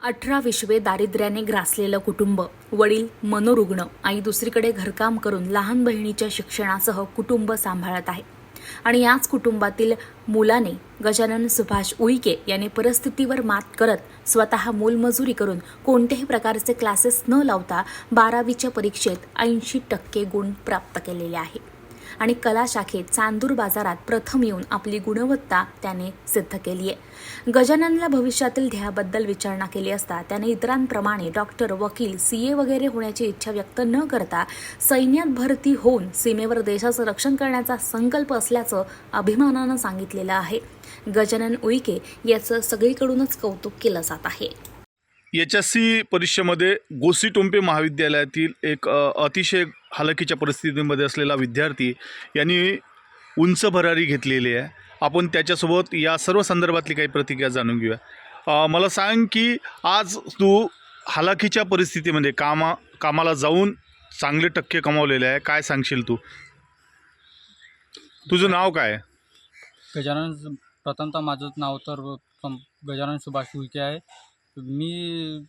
18 दारिद्र्याने ग्रासलेलं कुटुंब, वडील मनोरुग्ण, आई दुसरीकडे घरकाम करून लहान बहिणीच्या शिक्षणासह कुटुंब सांभाळत आहे. आणि याच कुटुंबातील मुलाने गजानन सुभाष उईके यांनी परिस्थितीवर मात करत स्वतः मोलमजुरी करून कोणत्याही प्रकारचे क्लासेस न लावता 12वीच्या परीक्षेत 80% गुण प्राप्त केलेले आहे. आणि कला शाखेत चांदूर बाजारात प्रथम येऊन आपली गुणवत्ता त्याने सिद्ध केली आहे. गजाननला भविष्यातील ध्येयाबद्दल विचारणा केली असता त्याने इतरांप्रमाणे डॉक्टर, वकील, CA वगैरे होण्याची इच्छा व्यक्त न करता सैन्यात भरती होऊन सीमेवर देशाचं रक्षण करण्याचा संकल्प असल्याचं अभिमानानं सांगितलेलं आहे. गजानन उईके याचं सगळीकडूनच कौतुक केलं जात आहे. HSC परीक्षेमध्ये गोसीटोंपे महाविद्यालयातील एक अतिशय हालाकीच्या परिस्थितीमध्ये असलेला विद्यार्थी यांनी उंच भरारी घेतलेली आहे. आपण त्याच्यासोबत या सर्व संदर्भातली काही प्रतिक्रिया जाणून घेऊया. मला सांग की आज तू हालाकीच्या परिस्थितीमध्ये कामाला जाऊन चांगले टक्के कमावलेले आहे. काय सांगशील तू? तुझं नाव काय? गजानन. प्रथमतः माझं नाव तर गजानन सुभाष उईके आहे. मी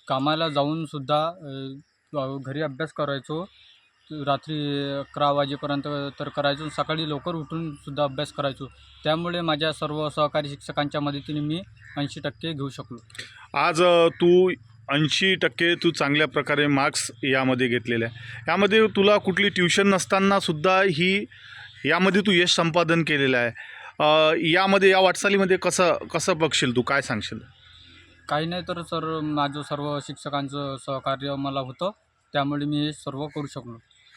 कामाला जाऊनसुद्धा घरी अभ्यास करायचो. रात्री 11 वाजेपर्यंत तर करायचो. सकाळी लवकर उठूनसुद्धा अभ्यास करायचो. त्यामुळे माझ्या सर्व सहकारी शिक्षकांच्या मदतीने मी 80% घेऊ शकलो. आज तू 80% तू चांगल्या प्रकारे मार्क्स यामध्ये घेतलेले आहे. यामध्ये तुला कुठली ट्युशन नसतानासुद्धा यामध्ये तू यश संपादन केलेलं आहे. यामध्ये या वाटचालीमध्ये कसं बघशील तू? काय सांगशील? काही नाही तर सर, माझं सर्व शिक्षकांचं सहकार्य मला होतं. त्यामुळे मी हे सर्व करू शकलो.